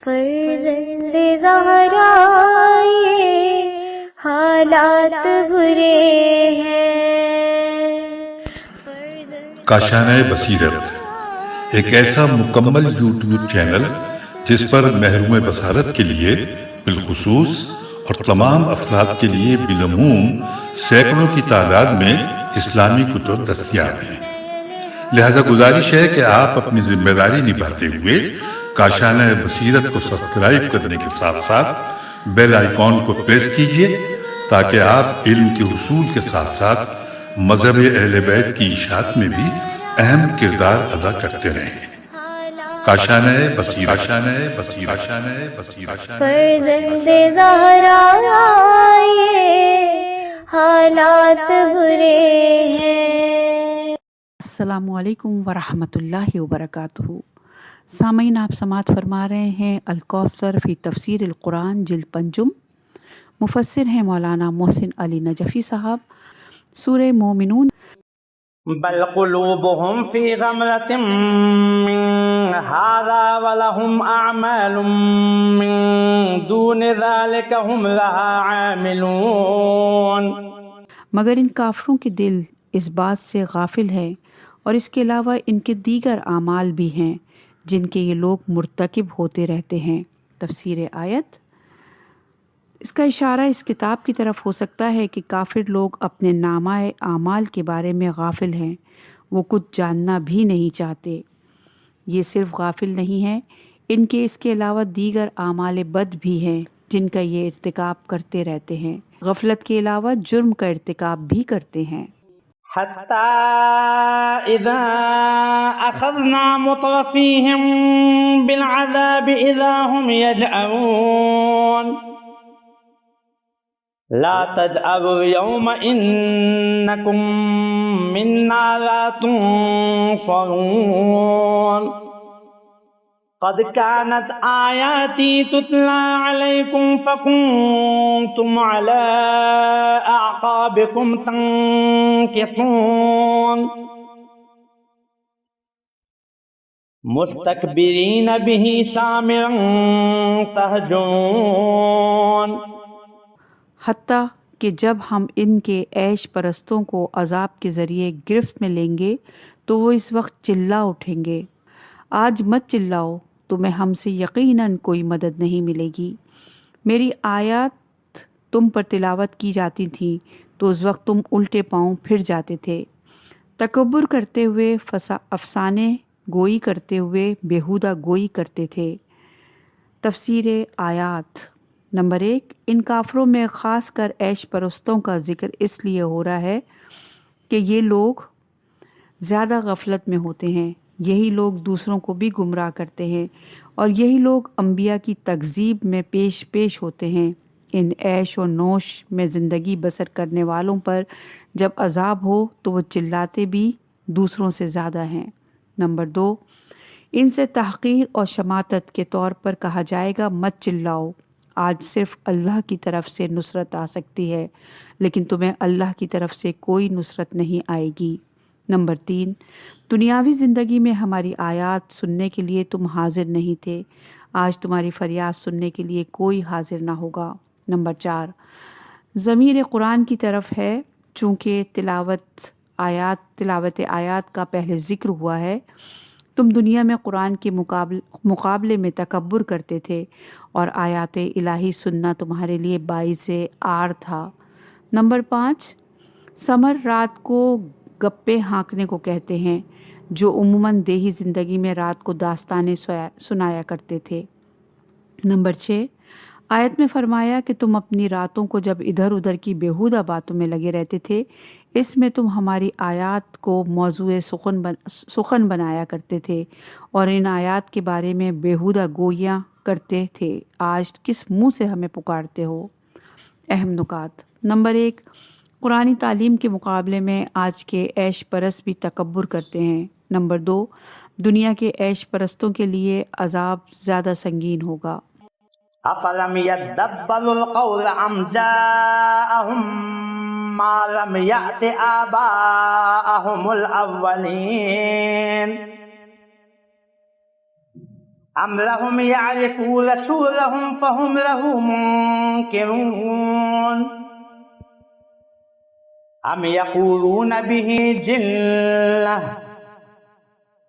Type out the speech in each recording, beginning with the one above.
فرزند زہرا یہ حالات برے ہیں۔ کاشانہ بصیرت ایک ایسا مکمل یوٹیوب چینل جس پر محروم بصارت کے لیے بالخصوص اور تمام افراد کے لیے بالعموم سینکڑوں کی تعداد میں اسلامی کتب دستیاب ہیں۔ لہذا گزارش ہے کہ آپ اپنی ذمہ داری نبھاتے ہوئے کاشانہ بصیرت کو سبسکرائب کرنے کے ساتھ ساتھ بیل آئیکن کو پریس کیجئے تاکہ آپ علم کے حصول کے ساتھ ساتھ مذہب اہل بیت کی اشاعت میں بھی اہم کردار ادا کرتے رہیں۔ کاشانہ بصیرت۔ فرزند زہرا یہ حالات برے ہیں۔ السلام علیکم ورحمۃ اللہ وبرکاتہ۔ سامعین، آپ سماعت فرما رہے ہیں الکوثر فی تفسیر القرآن جلد پنجم۔ مفسر ہیں مولانا محسن علی نجفی صاحب۔ سورہ مومنون۔ بل قلوبهم فی غمرة من هذا ولهم اعمال من دون ذلك هم لها عاملون۔ مگر ان کافروں کے دل اس بات سے غافل ہیں اور اس کے علاوہ ان کے دیگر اعمال بھی ہیں جن کے یہ لوگ مرتکب ہوتے رہتے ہیں۔ تفسیر آیت۔ اس کا اشارہ اس کتاب کی طرف ہو سکتا ہے کہ کافر لوگ اپنے نامہ اعمال کے بارے میں غافل ہیں، وہ کچھ جاننا بھی نہیں چاہتے۔ یہ صرف غافل نہیں ہیں، ان کے اس کے علاوہ دیگر اعمال بد بھی ہیں جن کا یہ ارتکاب کرتے رہتے ہیں، غفلت کے علاوہ جرم کا ارتکاب بھی کرتے ہیں۔ حتى إذا أخذنا مترفيهم بالعذاب إذا هم يجأرون لا تجأروا اليوم إنكم منا لا تنصرون قد كانت آياتي تتلى عليكم فكنتم على أعقابكم تنكصون مستكبرين به سامرا تهجرون۔ حتیٰ کہ جب ہم ان کے عیش پرستوں کو عذاب کے ذریعے گرفت میں لیں گے تو وہ اس وقت چلا اٹھیں گے، آج مت چلاؤ، تمہیں ہم سے یقیناً کوئی مدد نہیں ملے گی۔ میری آیات تم پر تلاوت کی جاتی تھیں تو اس وقت تم الٹے پاؤں پھر جاتے تھے، تکبر کرتے ہوئے، افسانے گوئی کرتے ہوئے بیہودہ گوئی کرتے تھے۔ تفسیر آیات۔ نمبر 1، ان کافروں میں خاص کر عیش پرستوں کا ذکر اس لیے ہو رہا ہے کہ یہ لوگ زیادہ غفلت میں ہوتے ہیں، یہی لوگ دوسروں کو بھی گمراہ کرتے ہیں اور یہی لوگ انبیاء کی تکذیب میں پیش ہوتے ہیں۔ ان عیش و نوش میں زندگی بسر کرنے والوں پر جب عذاب ہو تو وہ چلاتے بھی دوسروں سے زیادہ ہیں۔ نمبر 2، ان سے تحقیر اور شماتت کے طور پر کہا جائے گا مت چلاؤ، آج صرف اللہ کی طرف سے نصرت آ سکتی ہے لیکن تمہیں اللہ کی طرف سے کوئی نصرت نہیں آئے گی۔ نمبر 3، دنیاوی زندگی میں ہماری آیات سننے کے لیے تم حاضر نہیں تھے، آج تمہاری فریاد سننے کے لیے کوئی حاضر نہ ہوگا۔ نمبر 4، ضمیر قرآن کی طرف ہے، چونکہ تلاوت آیات کا پہلے ذکر ہوا ہے۔ تم دنیا میں قرآن کے مقابلے میں تکبر کرتے تھے اور آیات الہی سننا تمہارے لیے باعث عار تھا۔ نمبر 5، سمر رات کو گپے ہانکنے کو کہتے ہیں جو عموماً دیہی زندگی میں رات کو داستانیں سنایا کرتے تھے۔ نمبر 6، آیت میں فرمایا کہ تم اپنی راتوں کو جب ادھر ادھر کی بیہودہ باتوں میں لگے رہتے تھے، اس میں تم ہماری آیات کو موضوع سخن بنایا کرتے تھے اور ان آیات کے بارے میں بیہودہ گویاں کرتے تھے، آج کس منہ سے ہمیں پکارتے ہو؟ اہم نکات۔ نمبر 1، قرآنی تعلیم کے مقابلے میں آج کے عیش پرست بھی تکبر کرتے ہیں۔ نمبر 2، دنیا کے عیش پرستوں کے لیے عذاب زیادہ سنگین ہوگا۔ افلم يدبروا القول ام جاءهم ما لم يأت آباءهم الاولین أم لهم يعرفوا رسولهم فهم له منكرون أم يقولون به جنة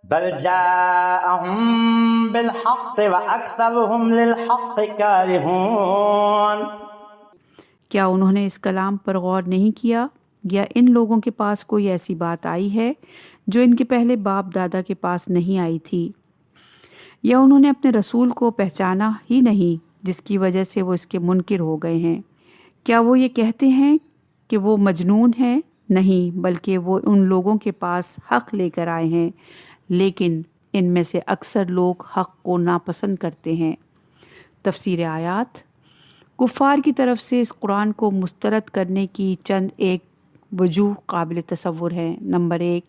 بل جاءهم بالحق وأكثرهم للحق كارهون. کیا انہوں نے اس کلام پر غور نہیں کیا یا ان لوگوں کے پاس کوئی ایسی بات آئی ہے جو ان کے پہلے باپ دادا کے پاس نہیں آئی تھی، یا انہوں نے اپنے رسول کو پہچانا ہی نہیں جس کی وجہ سے وہ اس کے منکر ہو گئے ہیں؟ کیا وہ یہ کہتے ہیں کہ وہ مجنون ہیں؟ نہیں، بلکہ وہ ان لوگوں کے پاس حق لے کر آئے ہیں، لیکن ان میں سے اکثر لوگ حق کو ناپسند کرتے ہیں۔ تفسیر آیات۔ کفار کی طرف سے اس قرآن کو مسترد کرنے کی چند ایک وجوہ قابل تصور ہیں۔ نمبر 1،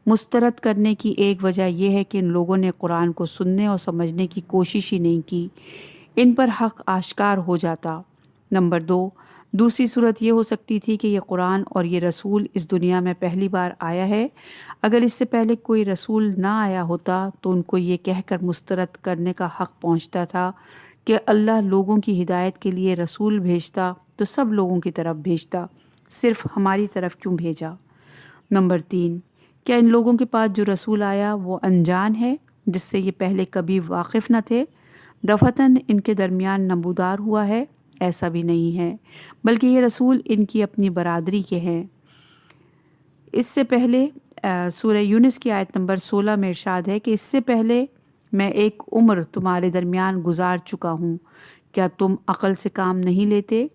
مسترد کرنے کی ایک وجہ یہ ہے کہ ان لوگوں نے قرآن کو سننے اور سمجھنے کی کوشش ہی نہیں کی، ان پر حق آشکار ہو جاتا۔ نمبر 2، دوسری صورت یہ ہو سکتی تھی کہ یہ قرآن اور یہ رسول اس دنیا میں پہلی بار آیا ہے، اگر اس سے پہلے کوئی رسول نہ آیا ہوتا تو ان کو یہ کہہ کر مسترد کرنے کا حق پہنچتا تھا کہ اللہ لوگوں کی ہدایت کے لیے رسول بھیجتا تو سب لوگوں کی طرف بھیجتا، صرف ہماری طرف کیوں بھیجا؟ نمبر 3، کیا ان لوگوں کے پاس جو رسول آیا وہ انجان ہے جس سے یہ پہلے کبھی واقف نہ تھے، دفعتاً ان کے درمیان نمودار ہوا ہے؟ ایسا بھی نہیں ہے، بلکہ یہ رسول ان کی اپنی برادری کے ہیں۔ اس سے پہلے سورہ یونس کی آیت نمبر 16 میں ارشاد ہے کہ اس سے پہلے میں ایک عمر تمہارے درمیان گزار چکا ہوں، کیا تم عقل سے کام نہیں لیتے؟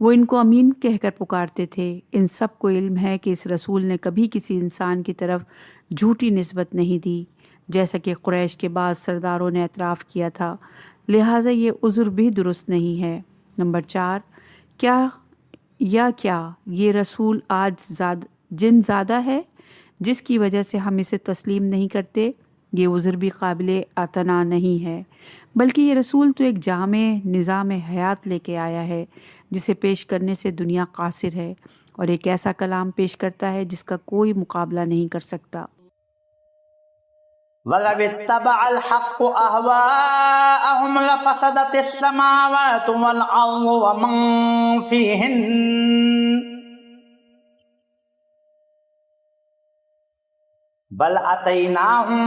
وہ ان کو امین کہہ کر پکارتے تھے۔ ان سب کو علم ہے کہ اس رسول نے کبھی کسی انسان کی طرف جھوٹی نسبت نہیں دی، جیسا کہ قریش کے بعض سرداروں نے اعتراف کیا تھا، لہٰذا یہ عذر بھی درست نہیں ہے۔ نمبر 4، کیا یہ رسول آج جن زیادہ ہے جس کی وجہ سے ہم اسے تسلیم نہیں کرتے؟ یہ عذر بھی قابل اعتنا نہیں ہے، بلکہ یہ رسول تو ایک جامع نظام حیات لے کے آیا ہے جسے پیش کرنے سے دنیا قاصر ہے، اور ایک ایسا کلام پیش کرتا ہے جس کا کوئی مقابلہ نہیں کر سکتا۔ وَلَوِ اتَّبَعَ الْحَقُّ أَهْوَاءَهُمْ لَفَسَدَتِ السَّمَاوَاتُ وَالْأَرْضُ وَمَنْ فِيهِنَّ بَلْ أَتَيْنَاهُمْ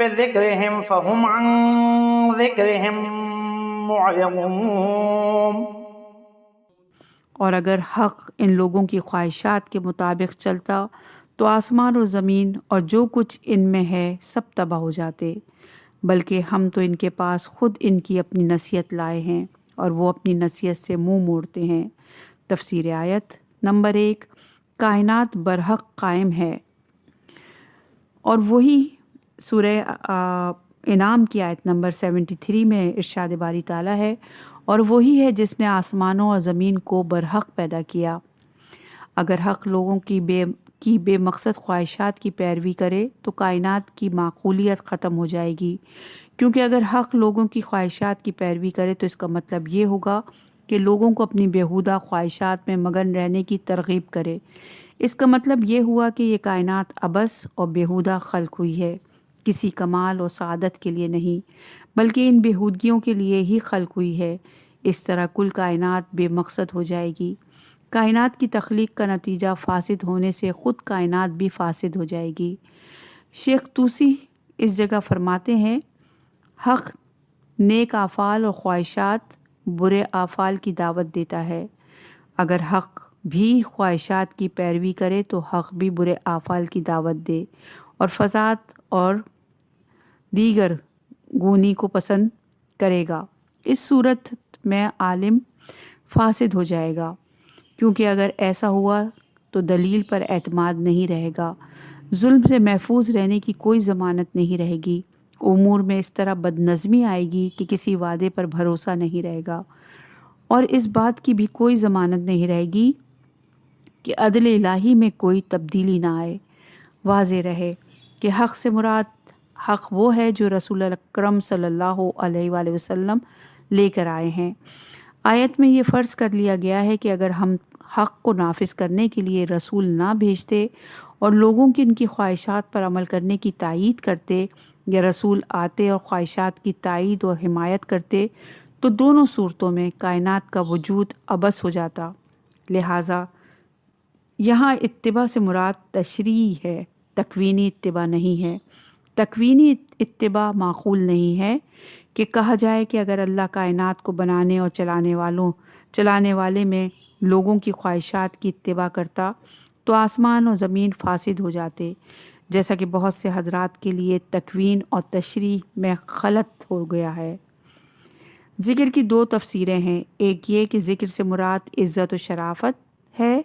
بِذِكْرِهِمْ فَهُمْ عَنْ ذِكْرِهِمْ مُعْرِضُونَ۔ اور اگر حق ان لوگوں کی خواہشات کے مطابق چلتا تو آسمان اور زمین اور جو کچھ ان میں ہے سب تباہ ہو جاتے، بلکہ ہم تو ان کے پاس خود ان کی اپنی نصیحت لائے ہیں اور وہ اپنی نصیحت سے منہ موڑتے ہیں۔ تفسیر آیت۔ نمبر 1، کائنات برحق قائم ہے، اور وہی سورہ انعام کی آیت نمبر 73 میں ارشاد باری تعالیٰ ہے، اور وہی ہے جس نے آسمانوں اور زمین کو برحق پیدا کیا۔ اگر حق لوگوں کی بے مقصد خواہشات کی پیروی کرے تو کائنات کی معقولیت ختم ہو جائے گی، کیونکہ اگر حق لوگوں کی خواہشات کی پیروی کرے تو اس کا مطلب یہ ہوگا کہ لوگوں کو اپنی بیہودہ خواہشات میں مگن رہنے کی ترغیب کرے۔ اس کا مطلب یہ ہوا کہ یہ کائنات عبث اور بیہودہ خلق ہوئی ہے، کسی کمال اور سعادت کے لیے نہیں، بلکہ ان بیہودگیوں کے لیے ہی خلق ہوئی ہے۔ اس طرح کل کائنات بے مقصد ہو جائے گی۔ کائنات کی تخلیق کا نتیجہ فاسد ہونے سے خود کائنات بھی فاسد ہو جائے گی۔ شیخ طوسی اس جگہ فرماتے ہیں، حق نیک اعمال اور خواہشات برے اعمال کی دعوت دیتا ہے۔ اگر حق بھی خواہشات کی پیروی کرے تو حق بھی برے اعمال کی دعوت دے اور فساد اور دیگر گونی کو پسند کرے گا، اس صورت میں عالم فاسد ہو جائے گا، کیونکہ اگر ایسا ہوا تو دلیل پر اعتماد نہیں رہے گا، ظلم سے محفوظ رہنے کی کوئی ضمانت نہیں رہے گی، امور میں اس طرح بد نظمی آئے گی کہ کسی وعدے پر بھروسہ نہیں رہے گا، اور اس بات کی بھی کوئی ضمانت نہیں رہے گی کہ عدل الہی میں کوئی تبدیلی نہ آئے۔ واضح رہے کہ حق سے مراد حق وہ ہے جو رسول اکرم صلی اللہ علیہ وآلہ وسلم لے کر آئے ہیں۔ آیت میں یہ فرض کر لیا گیا ہے کہ اگر ہم حق کو نافذ کرنے کے لیے رسول نہ بھیجتے اور لوگوں کی ان کی خواہشات پر عمل کرنے کی تائید کرتے یا رسول آتے اور خواہشات کی تائید اور حمایت کرتے تو دونوں صورتوں میں کائنات کا وجود عبث ہو جاتا۔ لہٰذا یہاں اتباع سے مراد تشریع ہے، تکوینی اتباع نہیں ہے۔ تکوینی اتباع معقول نہیں ہے کہ کہا جائے کہ اگر اللہ کائنات کو بنانے اور چلانے والے میں لوگوں کی خواہشات کی اتباع کرتا تو آسمان اور زمین فاسد ہو جاتے، جیسا کہ بہت سے حضرات کے لیے تکوین اور تشریع میں خلط ہو گیا ہے۔ ذکر کی دو تفسیریں ہیں، ایک یہ کہ ذکر سے مراد عزت و شرافت ہے،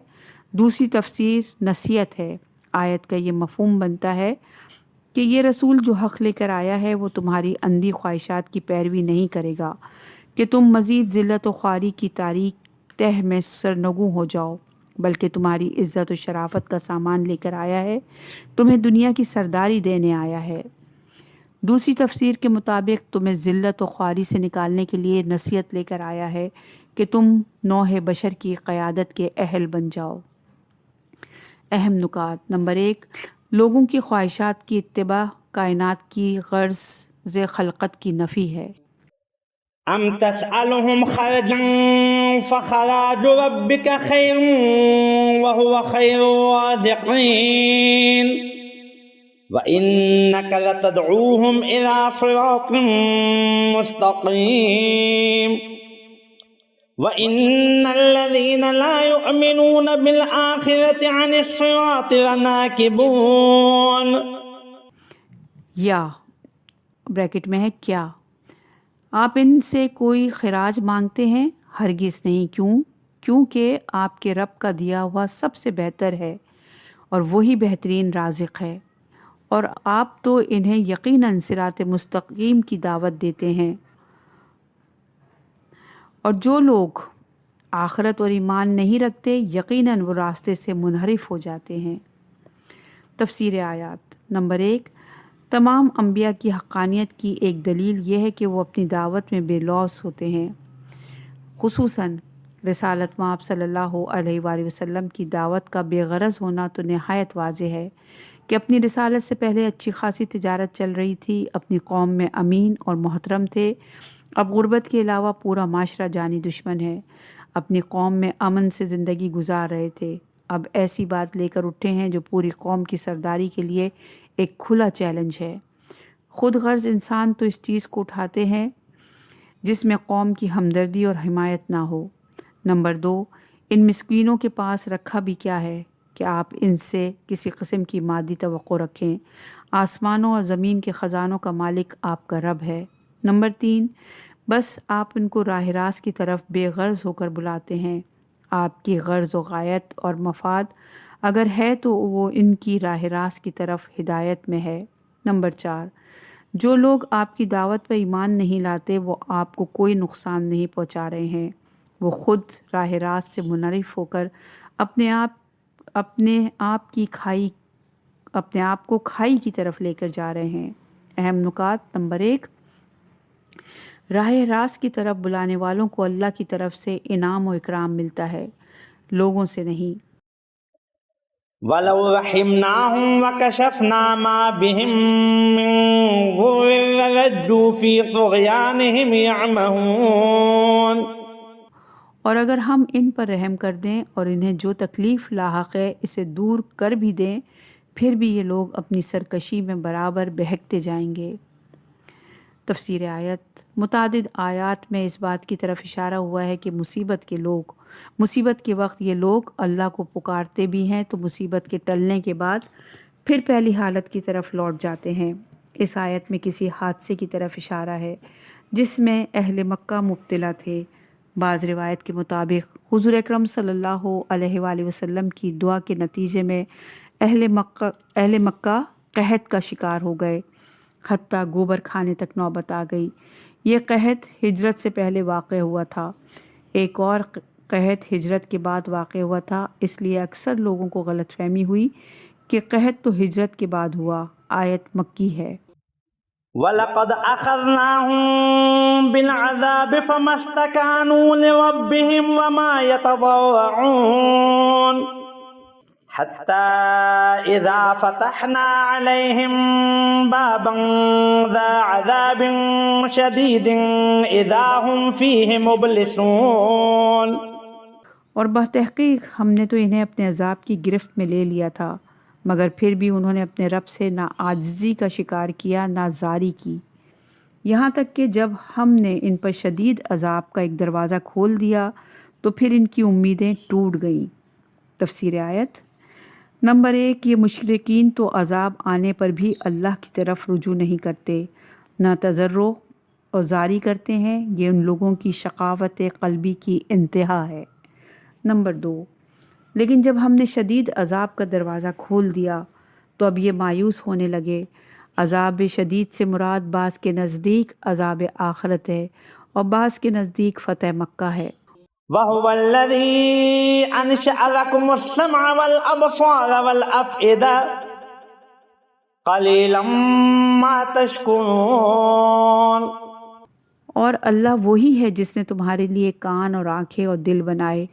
دوسری تفسیر نصیحت ہے۔ آیت کا یہ مفہوم بنتا ہے کہ یہ رسول جو حق لے کر آیا ہے وہ تمہاری اندھی خواہشات کی پیروی نہیں کرے گا کہ تم مزید ذلت و خواری کی تاریک تہ میں سرنگوں ہو جاؤ، بلکہ تمہاری عزت و شرافت کا سامان لے کر آیا ہے، تمہیں دنیا کی سرداری دینے آیا ہے۔ دوسری تفسیر کے مطابق تمہیں ذلت و خواری سے نکالنے کے لیے نصیحت لے کر آیا ہے کہ تم نوع بشر کی قیادت کے اہل بن جاؤ۔ اہم نکات: نمبر 1، لوگوں کی خواہشات کی اتباع کائنات کی غرض خلقت کی نفی ہے۔ ام تسألهم خرجا فخراج ربك خير وهو خير الرازقين وإنك لتدعوهم إلى صراط مستقيم وإن الذين لا يؤمنون بالآخرة عن الصراط لناكبون۔ یا بریکٹ میں ہے کیا آپ ان سے کوئی خراج مانگتے ہیں؟ ہرگز نہیں۔ کیونکہ آپ کے رب کا دیا ہوا سب سے بہتر ہے اور وہی بہترین رازق ہے، اور آپ تو انہیں یقیناً صراط مستقیم کی دعوت دیتے ہیں، اور جو لوگ آخرت اور ایمان نہیں رکھتے یقیناً وہ راستے سے منحرف ہو جاتے ہیں۔ تفسیر آیات: نمبر 1، تمام انبیاء کی حقانیت کی ایک دلیل یہ ہے کہ وہ اپنی دعوت میں بے لوث ہوتے ہیں، خصوصاً رسالت مآب صلی اللہ علیہ وآلہ وسلم کی دعوت کا بے غرض ہونا تو نہایت واضح ہے کہ اپنی رسالت سے پہلے اچھی خاصی تجارت چل رہی تھی، اپنی قوم میں امین اور محترم تھے، اب غربت کے علاوہ پورا معاشرہ جانی دشمن ہے، اپنی قوم میں امن سے زندگی گزار رہے تھے، اب ایسی بات لے کر اٹھے ہیں جو پوری قوم کی سرداری کے لیے ایک کھلا چیلنج ہے۔ خود غرض انسان تو اس چیز کو اٹھاتے ہیں جس میں قوم کی ہمدردی اور حمایت نہ ہو۔ نمبر 2، ان مسکینوں کے پاس رکھا بھی کیا ہے کہ آپ ان سے کسی قسم کی مادی توقع رکھیں؟ آسمانوں اور زمین کے خزانوں کا مالک آپ کا رب ہے۔ نمبر 3، بس آپ ان کو راہ راست کی طرف بے غرض ہو کر بلاتے ہیں۔ آپ کی غرض و غایت اور مفاد اگر ہے تو وہ ان کی راہ راست کی طرف ہدایت میں ہے۔ نمبر 4، جو لوگ آپ کی دعوت پر ایمان نہیں لاتے وہ آپ کو کوئی نقصان نہیں پہنچا رہے ہیں، وہ خود راہ راست سے منحرف ہو کر اپنے آپ کو کھائی کی طرف لے کر جا رہے ہیں۔ اہم نکات: نمبر 1، راہ راست کی طرف بلانے والوں کو اللہ کی طرف سے انعام و اکرام ملتا ہے، لوگوں سے نہیں۔ وَلَوْ رَحِمْنَاهُمْ وَكَشَفْنَا مَا بِهِمْ مِنْ ضُرٍّ لَلَجُّوا فِي طُغْيَانِهِمْ يَعْمَهُونَ۔ اور اگر ہم ان پر رحم کر دیں اور انہیں جو تکلیف لاحق ہے اسے دور کر بھی دیں، پھر بھی یہ لوگ اپنی سرکشی میں برابر بہکتے جائیں گے۔ تفسیر آیت: متعدد آیات میں اس بات کی طرف اشارہ ہوا ہے کہ مصیبت کے وقت یہ لوگ اللہ کو پکارتے بھی ہیں تو مصیبت کے ٹلنے کے بعد پھر پہلی حالت کی طرف لوٹ جاتے ہیں۔ اس آیت میں کسی حادثے کی طرف اشارہ ہے جس میں اہل مکہ مبتلا تھے۔ بعض روایت کے مطابق حضور اکرم صلی اللہ علیہ وآلہ وسلم کی دعا کے نتیجے میں اہل مکہ قحط کا شکار ہو گئے، حتیٰ گوبر کھانے تک نوبت آ گئی۔ یہ قحط ہجرت سے پہلے واقع ہوا تھا، ایک اور قحط ہجرت کے بعد واقع ہوا تھا، اس لیے اکثر لوگوں کو غلط فہمی ہوئی کہ قحط تو ہجرت کے بعد ہوا۔ آیت مکی ہے۔ وَلَقَدْ أَخَذْنَاهُمْ بِالْعَذَابِ فَمَا اسْتَكَانُوا لِرَبِّهِمْ وَمَا يَتَضَرَّعُونَ حتى إذا فتحنا عليهم بابا ذا عذاب شديد إذا هم فيه مبلسون۔ اور بتحقیق ہم نے تو انہیں اپنے عذاب کی گرفت میں لے لیا تھا، مگر پھر بھی انہوں نے اپنے رب سے نہ عاجزی کا شکار کیا نہ زاری کی، یہاں تک کہ جب ہم نے ان پر شدید عذاب کا ایک دروازہ کھول دیا تو پھر ان کی امیدیں ٹوٹ گئیں۔ تفسیر آیت نمبر 1، یہ مشرکین تو عذاب آنے پر بھی اللہ کی طرف رجوع نہیں کرتے، نہ تضرع اور زاری کرتے ہیں، یہ ان لوگوں کی شقاوت قلبی کی انتہا ہے۔ نمبر 2، لیکن جب ہم نے شدید عذاب کا دروازہ کھول دیا تو اب یہ مایوس ہونے لگے۔ عذاب شدید سے مراد بعض کے نزدیک عذاب آخرت ہے اور بعض کے نزدیک فتح مکہ ہے۔ وَهُوَ الَّذِي أَنشَأَ لَكُمُ السَّمْعَ وَالْأَبْصَارَ وَالْأَفْئِدَةَ قَلِيلًا مَا تَشْكُرُونَ۔ اور اللہ وہی ہے جس نے تمہارے لیے کان اور آنکھیں اور دل بنائے،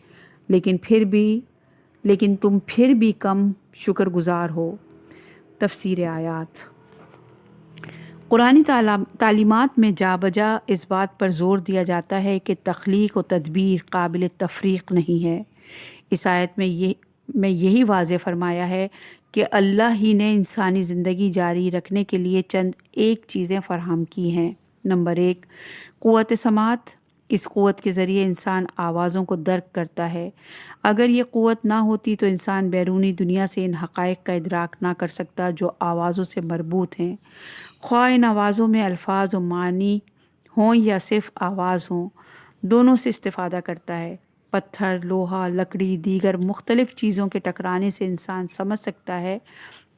لیکن تم پھر بھی کم شکر گزار ہو۔ تفسیر آیات قرآنی تعلیمات میں جا بجا اس بات پر زور دیا جاتا ہے کہ تخلیق و تدبیر قابل تفریق نہیں ہے۔ اس آیت میں یہی واضح فرمایا ہے کہ اللہ ہی نے انسانی زندگی جاری رکھنے کے لیے چند ایک چیزیں فراہم کی ہیں۔ نمبر 1، قوت سماعت۔ اس قوت کے ذریعے انسان آوازوں کو درک کرتا ہے۔ اگر یہ قوت نہ ہوتی تو انسان بیرونی دنیا سے ان حقائق کا ادراک نہ کر سکتا جو آوازوں سے مربوط ہیں، خواہ ان آوازوں میں الفاظ و معنی ہوں یا صرف آواز ہوں، دونوں سے استفادہ کرتا ہے۔ پتھر، لوہا، لکڑی، دیگر مختلف چیزوں کے ٹکرانے سے انسان سمجھ سکتا ہے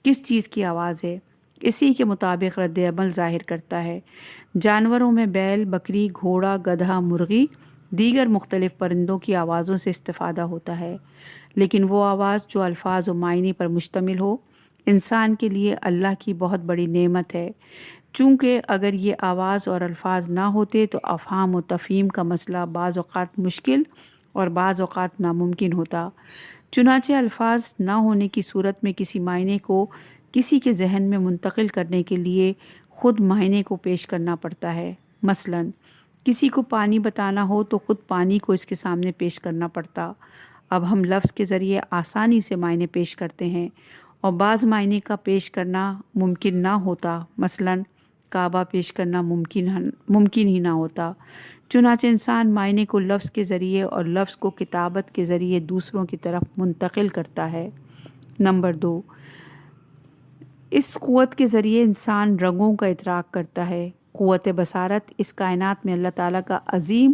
کس چیز کی آواز ہے، اسی کے مطابق رد عمل ظاہر کرتا ہے۔ جانوروں میں بیل، بکری، گھوڑا، گدھا، مرغی، دیگر مختلف پرندوں کی آوازوں سے استفادہ ہوتا ہے، لیکن وہ آواز جو الفاظ و معنی پر مشتمل ہو انسان کے لیے اللہ کی بہت بڑی نعمت ہے، چونکہ اگر یہ آواز اور الفاظ نہ ہوتے تو افہام و تفہیم کا مسئلہ بعض اوقات مشکل اور بعض اوقات ناممکن ہوتا۔ چنانچہ الفاظ نہ ہونے کی صورت میں کسی معنی کو کسی کے ذہن میں منتقل کرنے کے لیے خود معنی کو پیش کرنا پڑتا ہے۔ مثلا کسی کو پانی بتانا ہو تو خود پانی کو اس کے سامنے پیش کرنا پڑتا۔ اب ہم لفظ کے ذریعے آسانی سے معنی پیش کرتے ہیں اور بعض معنی کا پیش کرنا ممکن نہ ہوتا، مثلا کعبہ پیش کرنا ممکن ہی نہ ہوتا۔ چنانچہ انسان معنی کو لفظ کے ذریعے اور لفظ کو کتابت کے ذریعے دوسروں کی طرف منتقل کرتا ہے۔ نمبر 2، اس قوت کے ذریعے انسان رنگوں کا ادراک کرتا ہے۔ قوت بصارت اس کائنات میں اللہ تعالیٰ کا عظیم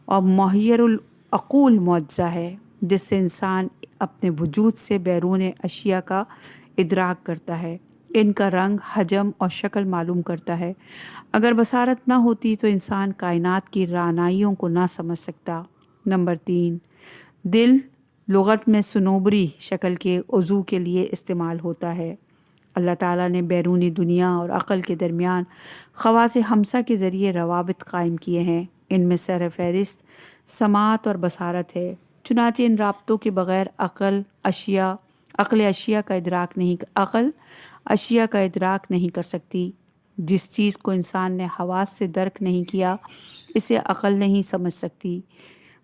اور محیر العقول معجزہ ہے، جس سے انسان اپنے وجود سے بیرون اشیاء کا ادراک کرتا ہے، ان کا رنگ، حجم اور شکل معلوم کرتا ہے۔ اگر بصارت نہ ہوتی تو انسان کائنات کی رعنائیوں کو نہ سمجھ سکتا۔ نمبر 3، دل لغت میں صنوبری شکل کے عضو کے لیے استعمال ہوتا ہے۔ اللہ تعالیٰ نے بیرونی دنیا اور عقل کے درمیان خواص ہمسہ کے ذریعے روابط قائم کیے ہیں، ان میں سر فہرست سماعت اور بصارت ہے۔ چنانچہ ان رابطوں کے بغیر عقل اشیاء کا ادراک نہیں کر سکتی۔ جس چیز کو انسان نے حواس سے درک نہیں کیا اسے عقل نہیں سمجھ سکتی۔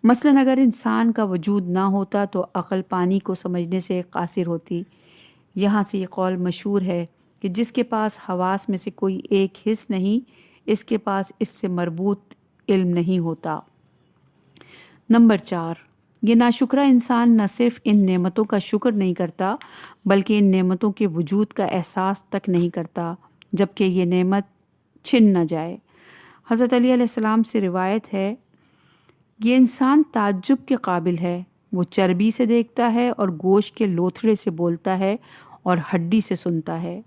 مثلا اگر انسان کا وجود نہ ہوتا تو عقل پانی کو سمجھنے سے قاصر ہوتی۔ یہاں سے یہ قول مشہور ہے کہ جس کے پاس حواس میں سے کوئی ایک حص نہیں، اس کے پاس اس سے مربوط علم نہیں ہوتا۔ نمبر 4، یہ ناشکرا انسان نہ صرف ان نعمتوں کا شکر نہیں کرتا بلکہ ان نعمتوں کے وجود کا احساس تک نہیں کرتا جبکہ یہ نعمت چھن نہ جائے۔ حضرت علی علیہ السلام سے روایت ہے، یہ انسان تعجب کے قابل ہے، وہ چربی سے دیکھتا ہے اور گوشت کے لوتھڑے سے بولتا ہے اور ہڈی سے سنتا ہے۔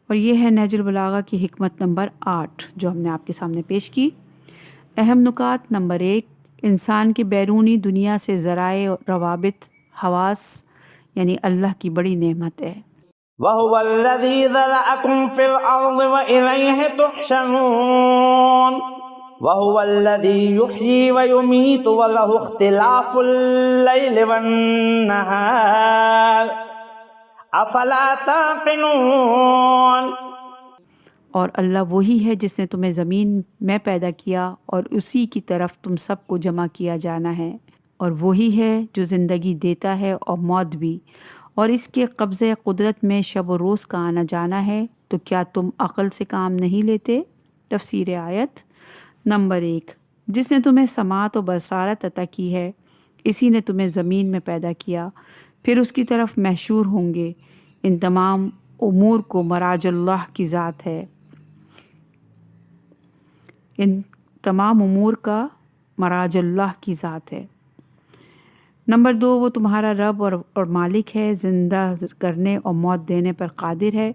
اور یہ ہے نہج البلاغہ کی حکمت نمبر 8 جو ہم نے آپ کے سامنے پیش کی۔ اہم نکات: نمبر 1، انسان کے بیرونی دنیا سے ذرائع روابط حواس یعنی اللہ کی بڑی نعمت ہے۔ وَهُوَ الَّذِي ذَرَأَكُمْ فِي الْأَرْضِ وَإِلَيْهِ تُحْشَرُونَ وَهُوَ الَّذِي يُحْيِي وَيُمِيتُ وَلَهُ اخْتِلَافُ اللَّيْلِ وَالنَّهَارِ افلا تعقلون. اور اللہ وہی ہے جس نے تمہیں زمین میں پیدا کیا اور اسی کی طرف تم سب کو جمع کیا جانا ہے، اور وہی ہے جو زندگی دیتا ہے اور موت بھی، اور اس کے قبضہ قدرت میں شب و روز کا آنا جانا ہے، تو کیا تم عقل سے کام نہیں لیتے؟ تفسیر آیت نمبر 1. جس نے تمہیں سماعت و بصارت عطا کی ہے، اسی نے تمہیں زمین میں پیدا کیا، پھر اس کی طرف محشور ہوں گے. ان تمام امور کو مراج اللہ کی ذات ہے، ان تمام امور کا مراج اللہ کی ذات ہے. نمبر 2. وہ تمہارا رب اور مالک ہے، زندہ کرنے اور موت دینے پر قادر ہے،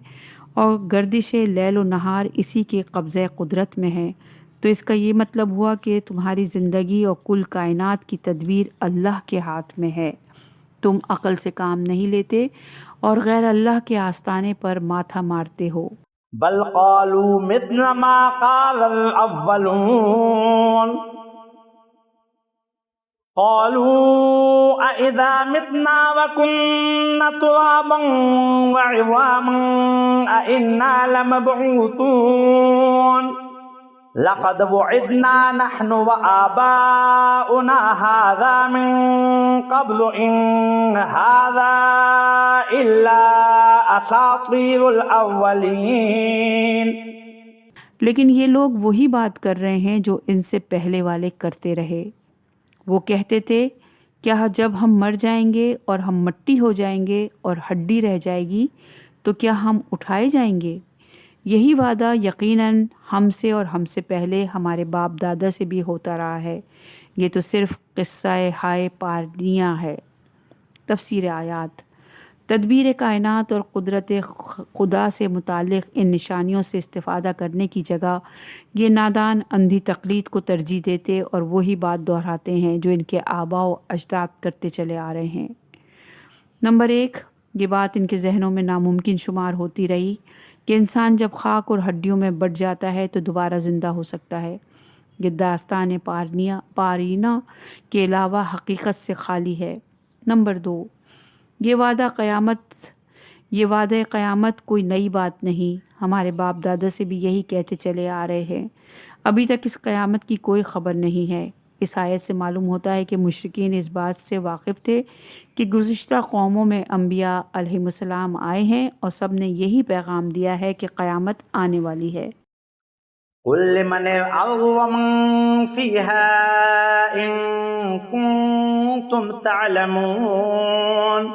اور گردش لیل و نہار اسی کے قبضہ قدرت میں ہے. تو اس کا یہ مطلب ہوا کہ تمہاری زندگی اور کل کائنات کی تدبیر اللہ کے ہاتھ میں ہے. تم عقل سے کام نہیں لیتے اور غیر اللہ کے آستانے پر ماتھا مارتے ہو. بل قالوا مثل ما قال الاولون قالوا أإذا متنا وكنا ترابا وعظاما أإنا لمبعوثون لقد وعدنا نحن وآباؤنا هذا من قبل إن هذا إلا أساطير الأولين. لیکن یہ لوگ وہی بات کر رہے ہیں جو ان سے پہلے والے کرتے رہے. وہ کہتے تھے کیا جب ہم مر جائیں گے اور ہم مٹی ہو جائیں گے اور ہڈی رہ جائے گی تو کیا ہم اٹھائے جائیں گے؟ یہی وعدہ یقیناً ہم سے اور ہم سے پہلے ہمارے باپ دادا سے بھی ہوتا رہا ہے. یہ تو صرف قصہ ہائے پارنیہ ہے. تفسیر آیات. تدبیر کائنات اور قدرت خدا سے متعلق ان نشانیوں سے استفادہ کرنے کی جگہ یہ نادان اندھی تقلید کو ترجیح دیتے اور وہی بات دہراتے ہیں جو ان کے آباء و اجداد کرتے چلے آ رہے ہیں. نمبر 1. یہ بات ان کے ذہنوں میں ناممکن شمار ہوتی رہی کہ انسان جب خاک اور ہڈیوں میں بٹ جاتا ہے تو دوبارہ زندہ ہو سکتا ہے. یہ داستان پارینہ کے علاوہ حقیقت سے خالی ہے. نمبر 2. یہ وعدہ قیامت کوئی نئی بات نہیں، ہمارے باپ دادا سے بھی یہی کہتے چلے آ رہے ہیں. ابھی تک اس قیامت کی کوئی خبر نہیں ہے. اس آیت سے معلوم ہوتا ہے کہ مشرکین اس بات سے واقف تھے کہ گزشتہ قوموں میں انبیاء علیہم السلام آئے ہیں اور سب نے یہی پیغام دیا ہے کہ قیامت آنے والی ہے. قل لمن الأرض ومن فيها إن كنتم تعلمون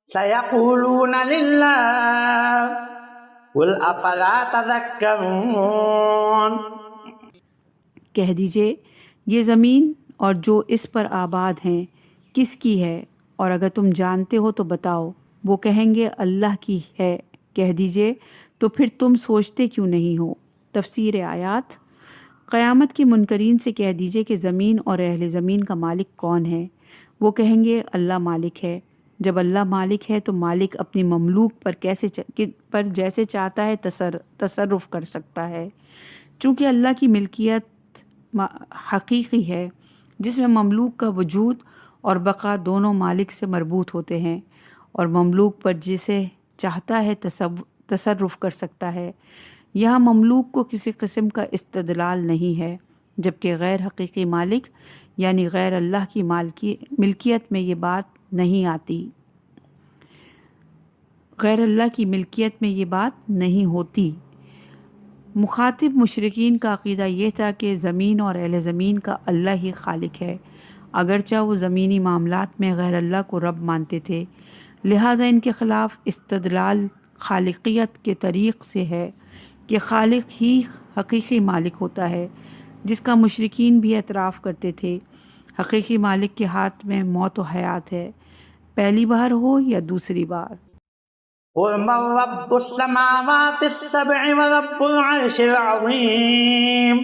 سيقولون لله قل أفلا تذكرون. کہہ دیجئے یہ زمین اور جو اس پر آباد ہیں کس کی ہے، اور اگر تم جانتے ہو تو بتاؤ. وہ کہیں گے اللہ کی ہے. کہہ دیجئے تو پھر تم سوچتے کیوں نہیں ہو. تفسیر آیات. قیامت کے منکرین سے کہہ دیجئے کہ زمین اور اہل زمین کا مالک کون ہے. وہ کہیں گے اللہ مالک ہے. جب اللہ مالک ہے تو مالک اپنی مملوک پر جیسے چاہتا ہے تصرف کر سکتا ہے. چونکہ اللہ کی ملکیت حقیقی ہے جس میں مملوک کا وجود اور بقا دونوں مالک سے مربوط ہوتے ہیں، اور مملوک پر جسے چاہتا ہے تصرف کر سکتا ہے. یہاں مملوک کو کسی قسم کا استدلال نہیں ہے، جبکہ غیر حقیقی مالک یعنی غیر اللہ کی ملکیت میں یہ بات نہیں آتی. غیر اللہ کی ملکیت میں یہ بات نہیں ہوتی. مخاطب مشرکین کا عقیدہ یہ تھا کہ زمین اور اہل زمین کا اللہ ہی خالق ہے، اگرچہ وہ زمینی معاملات میں غیر اللہ کو رب مانتے تھے. لہٰذا ان کے خلاف استدلال خالقیت کے طریق سے ہے کہ خالق ہی حقیقی مالک ہوتا ہے، جس کا مشرکین بھی اعتراف کرتے تھے. حقیقی مالک کے ہاتھ میں موت و حیات ہے، پہلی بار ہو یا دوسری بار. قل من رب السماوات السبع ورب العرش العظيم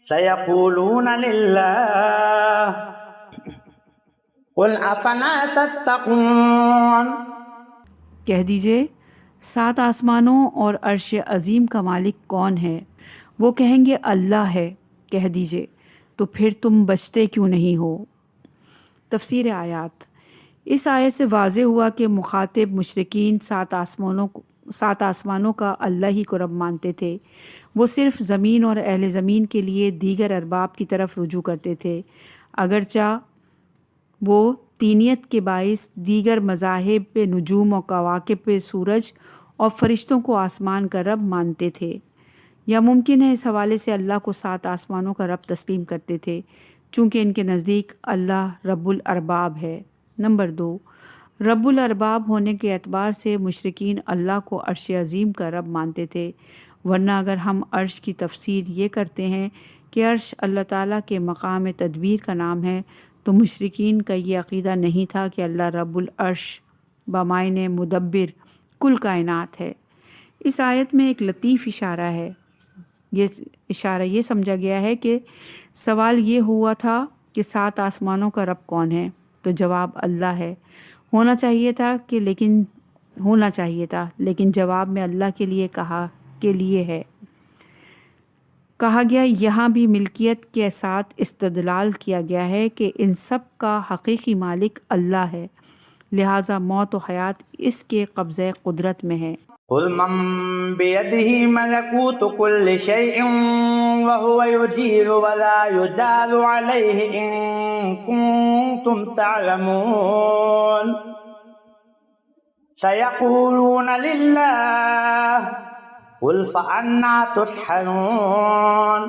سيقولون لله قل أفلا تتقون. کہہ دیجئے 7 آسمانوں اور عرش عظیم کا مالک کون ہے؟ وہ کہیں گے اللہ ہے. کہہ دیجئے تو پھر تم بچتے کیوں نہیں ہو. تفسیر آیات. اس آیت سے واضح ہوا کہ مخاطب مشرکین سات آسمانوں کا اللہ ہی کو رب مانتے تھے۔ وہ صرف زمین اور اہل زمین کے لیے دیگر ارباب کی طرف رجوع کرتے تھے، اگرچہ وہ تینیت کے باعث دیگر مذاہب پہ نجوم و کواکب پہ سورج اور فرشتوں کو آسمان کا رب مانتے تھے، یا ممکن ہے اس حوالے سے اللہ کو سات آسمانوں کا رب تسلیم کرتے تھے، چونکہ ان کے نزدیک اللہ رب الارباب ہے۔ نمبر 2، رب الارباب ہونے کے اعتبار سے مشرکین اللہ کو عرش عظیم کا رب مانتے تھے، ورنہ اگر ہم عرش کی تفسیر یہ کرتے ہیں کہ عرش اللہ تعالیٰ کے مقام تدبیر کا نام ہے، تو مشرکین کا یہ عقیدہ نہیں تھا کہ اللہ رب العرش بمعنی مدبر کل کائنات ہے۔ اس آیت میں ایک لطیف اشارہ ہے۔ یہ اشارہ یہ سمجھا گیا ہے کہ سوال یہ ہوا تھا کہ سات آسمانوں کا رب کون ہے، تو جواب اللہ ہے۔ ہونا چاہیے تھا لیکن جواب میں اللہ کے لیے ہے کہا گیا۔ یہاں بھی ملکیت کے ساتھ استدلال کیا گیا ہے کہ ان سب کا حقیقی مالک اللہ ہے، لہٰذا موت و حیات اس کے قبضہ قدرت میں ہے۔ قل من بيده ملكوت كل شيء وهو يجير ولا يجار عليه إن كنتم تعلمون سيقولون لله قل فأنى تسحرون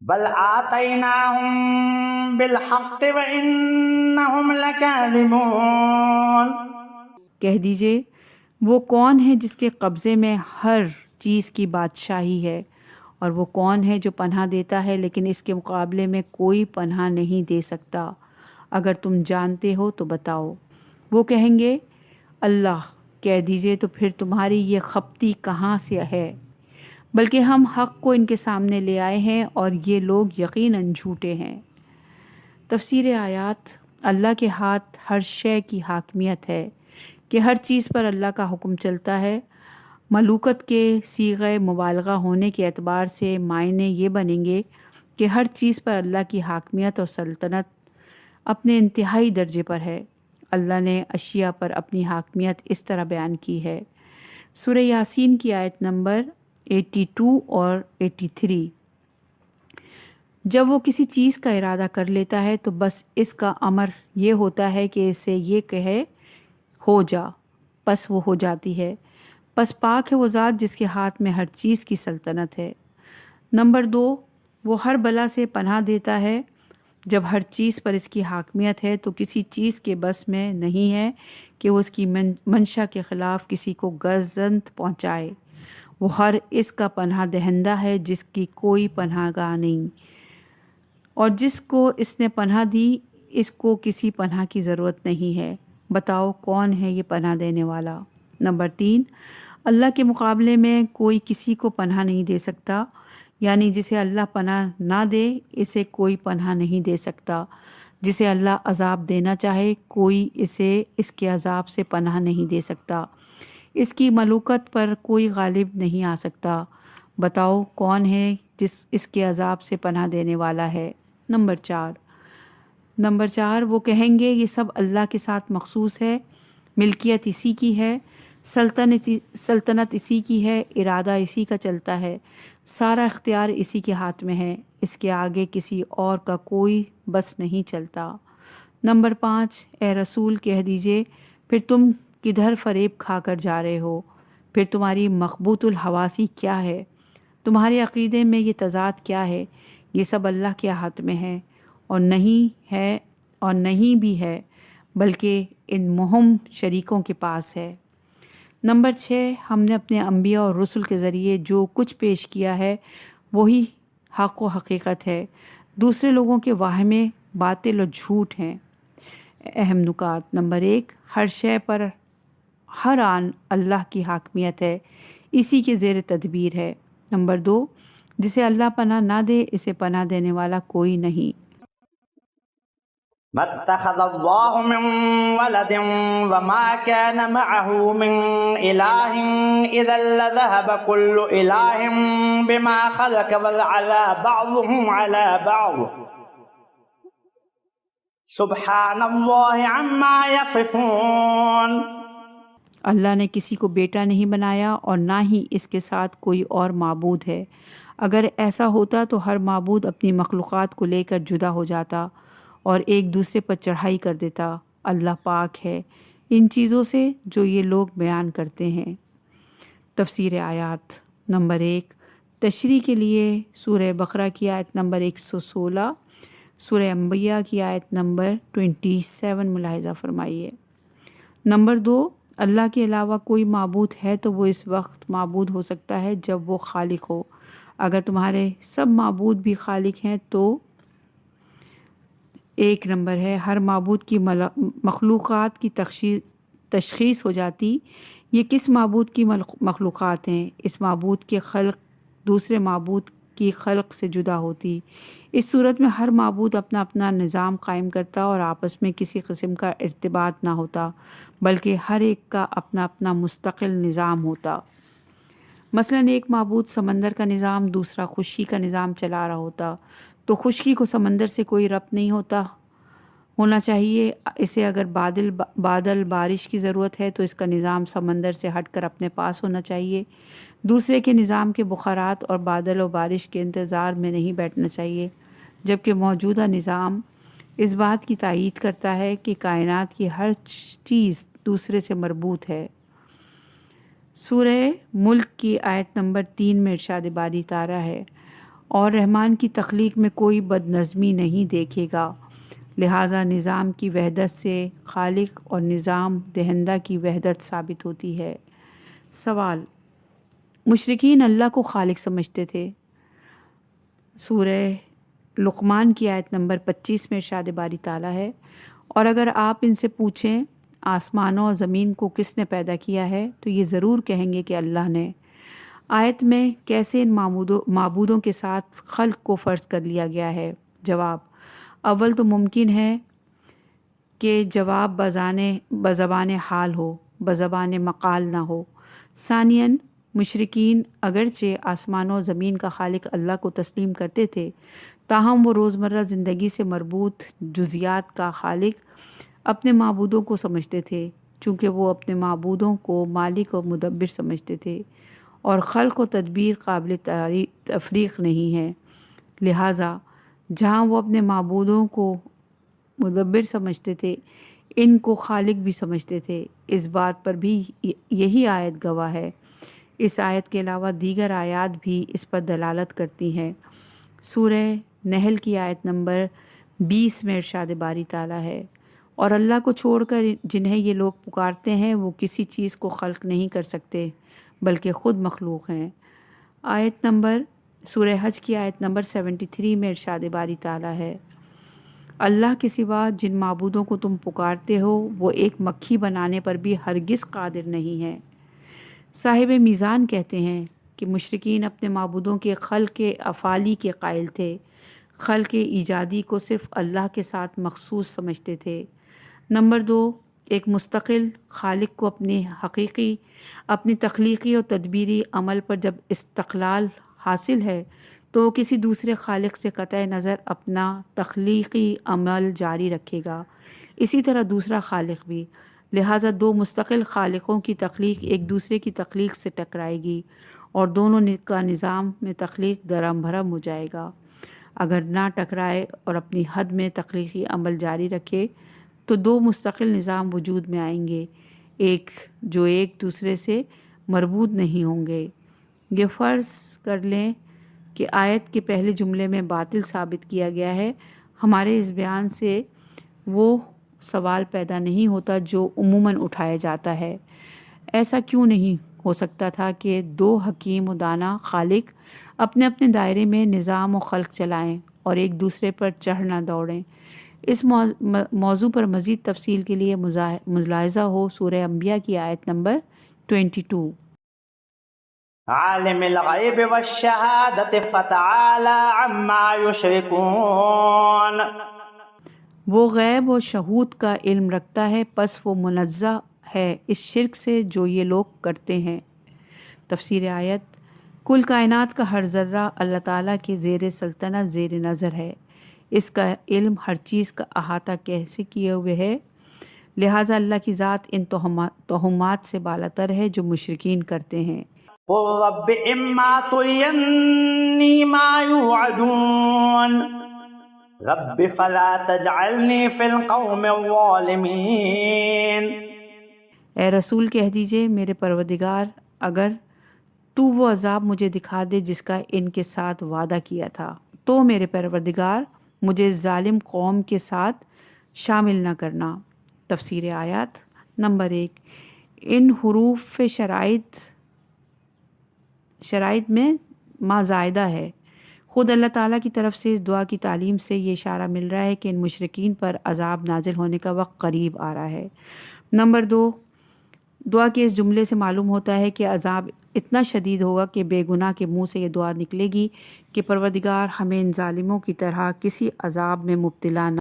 بل آتيناهم بالحق وإنهم لكاذبون۔ کہہ دیجئے وہ کون ہے جس کے قبضے میں ہر چیز کی بادشاہی ہے، اور وہ کون ہے جو پناہ دیتا ہے لیکن اس کے مقابلے میں کوئی پناہ نہیں دے سکتا؟ اگر تم جانتے ہو تو بتاؤ۔ وہ کہیں گے اللہ۔ کہہ دیجئے تو پھر تمہاری یہ خپتی کہاں سے ہے؟ بلکہ ہم حق کو ان کے سامنے لے آئے ہیں اور یہ لوگ یقیناً جھوٹے ہیں۔ تفسیر آیات۔ اللہ کے ہاتھ ہر شے کی حاکمیت ہے کہ ہر چیز پر اللہ کا حکم چلتا ہے۔ ملوکت کے صیغہ مبالغہ ہونے کے اعتبار سے معنی یہ بنیں گے کہ ہر چیز پر اللہ کی حاکمیت اور سلطنت اپنے انتہائی درجے پر ہے۔ اللہ نے اشیاء پر اپنی حاکمیت اس طرح بیان کی ہے۔ سورہ یاسین کی آیت نمبر 82 اور 83۔ جب وہ کسی چیز کا ارادہ کر لیتا ہے تو بس اس کا امر یہ ہوتا ہے کہ اسے یہ کہے ہو جا، پس وہ ہو جاتی ہے۔ پس پاک ہے وہ ذات جس کے ہاتھ میں ہر چیز کی سلطنت ہے۔ نمبر 2، وہ ہر بلا سے پناہ دیتا ہے۔ جب ہر چیز پر اس کی حاکمیت ہے تو کسی چیز کے بس میں نہیں ہے کہ وہ اس کی منشا کے خلاف کسی کو گزند پہنچائے۔ وہ ہر اس کا پناہ دہندہ ہے جس کی کوئی پناہ گاہ نہیں، اور جس کو اس نے پناہ دی اس کو کسی پناہ کی ضرورت نہیں ہے۔ بتاؤ کون ہے یہ پناہ دینے والا؟ نمبر 3، اللہ کے مقابلے میں کوئی کسی کو پناہ نہیں دے سکتا، یعنی جسے اللہ پناہ نہ دے اسے کوئی پناہ نہیں دے سکتا۔ جسے اللہ عذاب دینا چاہے کوئی اسے اس کے عذاب سے پناہ نہیں دے سکتا۔ اس کی ملوکت پر کوئی غالب نہیں آ سکتا۔ بتاؤ کون ہے جس اس کے عذاب سے پناہ دینے والا ہے؟ نمبر 4، وہ کہیں گے یہ سب اللہ کے ساتھ مخصوص ہے، ملکیت اسی کی ہے، سلطنت اسی کی ہے، ارادہ اسی کا چلتا ہے، سارا اختیار اسی کے ہاتھ میں ہے، اس کے آگے کسی اور کا کوئی بس نہیں چلتا۔ نمبر 5، اے رسول کہہ دیجئے پھر تم کدھر فریب کھا کر جا رہے ہو؟ پھر تمہاری مخبوط الحواسی کیا ہے؟ تمہارے عقیدے میں یہ تضاد کیا ہے؟ یہ سب اللہ کے ہاتھ میں ہے اور نہیں بھی ہے بلکہ ان مہم شریکوں کے پاس ہے۔ نمبر 6، ہم نے اپنے انبیاء اور رسل کے ذریعے جو کچھ پیش کیا ہے وہی حق و حقیقت ہے، دوسرے لوگوں کے واہمے باطل اور جھوٹ ہیں۔ اہم نکات۔ نمبر 1، ہر شے پر ہر آن اللہ کی حاکمیت ہے، اسی کے زیر تدبیر ہے۔ نمبر 2، جسے اللہ پناہ نہ دے اسے پناہ دینے والا کوئی نہیں۔ ما اتخذ الله من ولد وما كان معه من إله إذا لذهب كل إله بما خلق ولعلى بعضهم على بعض سبحان اللہ عما یصفون۔ اللہ نے کسی کو بیٹا نہیں بنایا اور نہ ہی اس کے ساتھ کوئی اور معبود ہے۔ اگر ایسا ہوتا تو ہر معبود اپنی مخلوقات کو لے کر جدا ہو جاتا اور ایک دوسرے پر چڑھائی کر دیتا۔ اللہ پاک ہے ان چیزوں سے جو یہ لوگ بیان کرتے ہیں۔ تفسیر آیات نمبر 1، تشریح کے لیے سورہ بقرہ کی آیت نمبر 116، سورہ انبیاء کی آیت نمبر 27 ملاحظہ فرمائیے۔ نمبر 2، اللہ کے علاوہ کوئی معبود ہے تو وہ اس وقت معبود ہو سکتا ہے جب وہ خالق ہو۔ اگر تمہارے سب معبود بھی خالق ہیں تو 1 نمبر ہے، ہر معبود کی مخلوقات کی تشخیص ہو جاتی، یہ کس معبود کی مخلوقات ہیں۔ اس معبود کے خلق دوسرے معبود کی خلق سے جدا ہوتی۔ اس صورت میں ہر معبود اپنا اپنا نظام قائم کرتا اور آپس میں کسی قسم کا ارتباط نہ ہوتا، بلکہ ہر ایک کا اپنا اپنا مستقل نظام ہوتا۔ مثلا ایک معبود سمندر کا نظام، دوسرا خشکی کا نظام چلا رہا ہوتا، تو خشکی کو سمندر سے کوئی ربط نہیں ہونا چاہیے۔ اسے اگر بادل بارش کی ضرورت ہے تو اس کا نظام سمندر سے ہٹ کر اپنے پاس ہونا چاہیے۔ دوسرے کے نظام کے بخارات اور بادل و بارش کے انتظار میں نہیں بیٹھنا چاہیے، جبکہ موجودہ نظام اس بات کی تائید کرتا ہے کہ کائنات کی ہر چیز دوسرے سے مربوط ہے۔ سورہ ملک کی آیت نمبر 3 میں ارشاد باری تعالیٰ ہے، اور رحمان کی تخلیق میں کوئی بد نظمی نہیں دیکھے گا، لہٰذا نظام کی وحدت سے خالق اور نظام دہندہ کی وحدت ثابت ہوتی ہے۔ سوال، مشرکین اللہ کو خالق سمجھتے تھے۔ سورہ لقمان کی آیت نمبر 25 میں ارشاد باری تعالیٰ ہے، اور اگر آپ ان سے پوچھیں آسمانوں اور زمین کو کس نے پیدا کیا ہے تو یہ ضرور کہیں گے کہ اللہ نے۔ آیت میں کیسے ان معبودوں کے ساتھ خلق کو فرض کر لیا گیا ہے؟ جواب، اول تو ممکن ہے کہ جواب بزبان حال ہو، بزبان مقال نہ ہو۔ ثانیاً، مشرکین اگرچہ آسمانوں و زمین کا خالق اللہ کو تسلیم کرتے تھے، تاہم وہ روزمرہ زندگی سے مربوط جزیات کا خالق اپنے معبودوں کو سمجھتے تھے، چونکہ وہ اپنے معبودوں کو مالک و مدبر سمجھتے تھے اور خلق و تدبیر قابل تفریق نہیں ہے۔ لہٰذا جہاں وہ اپنے معبودوں کو مدبر سمجھتے تھے، ان کو خالق بھی سمجھتے تھے۔ اس بات پر بھی یہی آیت گواہ ہے۔ اس آیت کے علاوہ دیگر آیات بھی اس پر دلالت کرتی ہیں۔ سورہ نحل کی آیت نمبر 20 میں ارشاد باری تعالیٰ ہے، اور اللہ کو چھوڑ کر جنہیں یہ لوگ پکارتے ہیں وہ کسی چیز کو خلق نہیں کر سکتے بلکہ خود مخلوق ہیں۔ آیت نمبر سورہ حج کی آیت نمبر 73 میں ارشاد باری تعالیٰ ہے، اللہ کے سوا جن معبودوں کو تم پکارتے ہو وہ ایک مکھی بنانے پر بھی ہرگز قادر نہیں ہے۔ صاحب میزان کہتے ہیں کہ مشرکین اپنے معبودوں کے خلق افعالی کے قائل تھے، خلق ایجادی کو صرف اللہ کے ساتھ مخصوص سمجھتے تھے۔ نمبر 2، ایک مستقل خالق کو اپنی تخلیقی اور تدبیری عمل پر جب استقلال حاصل ہے تو وہ کسی دوسرے خالق سے قطع نظر اپنا تخلیقی عمل جاری رکھے گا، اسی طرح دوسرا خالق بھی۔ لہٰذا 2 مستقل خالقوں کی تخلیق ایک دوسرے کی تخلیق سے ٹکرائے گی اور دونوں کا نظام میں تخلیق درہم بھرم ہو جائے گا۔ اگر نہ ٹکرائے اور اپنی حد میں تخلیقی عمل جاری رکھے تو 2 مستقل نظام وجود میں آئیں گے، جو ایک دوسرے سے مربوط نہیں ہوں گے۔ یہ فرض کر لیں کہ آیت کے پہلے جملے میں باطل ثابت کیا گیا ہے، ہمارے اس بیان سے وہ سوال پیدا نہیں ہوتا جو عموماً اٹھایا جاتا ہے، ایسا کیوں نہیں ہو سکتا تھا کہ 2 حکیم و دانا خالق اپنے اپنے دائرے میں نظام و خلق چلائیں اور ایک دوسرے پر چڑھ نہ دوڑیں؟ اس موضوع پر مزید تفصیل کے لیے ملاحظہ ہو سورہ انبیاء کی آیت نمبر 22۔ عالم الغیب والشہادت فتعالی عما یشرکون۔ وہ غیب و شہود کا علم رکھتا ہے، پس وہ منزہ ہے اس شرک سے جو یہ لوگ کرتے ہیں۔ تفسیر آیت، کل کائنات کا ہر ذرہ اللہ تعالیٰ کے زیر سلطنت زیر نظر ہے، اس کا علم ہر چیز کا احاطہ کیسے کیے ہوئے ہے، لہٰذا اللہ کی ذات ان توہمات سے بالاتر ہے جو مشرکین کرتے ہیں۔ قل رب اما ترینی ما یوعدون رب فلا تجعلنی فی القوم الظالمین۔ اے رسول کہہ دیجئے میرے پروردگار اگر تو وہ عذاب مجھے دکھا دے جس کا ان کے ساتھ وعدہ کیا تھا تو میرے پروردگار مجھے ظالم قوم کے ساتھ شامل نہ کرنا۔ تفسیر آیات نمبر 1، ان حروف شرائط میں ما زائدہ ہے۔ خود اللہ تعالیٰ کی طرف سے اس دعا کی تعلیم سے یہ اشارہ مل رہا ہے کہ ان مشرکین پر عذاب نازل ہونے کا وقت قریب آ رہا ہے۔ نمبر 2، دعا کے اس جملے سے معلوم ہوتا ہے کہ عذاب اتنا شدید ہوگا کہ بے گناہ کے منہ سے یہ دعا نکلے گی کہ پروردگار ہمیں ان ظالموں کی طرح کسی عذاب میں مبتلا نہ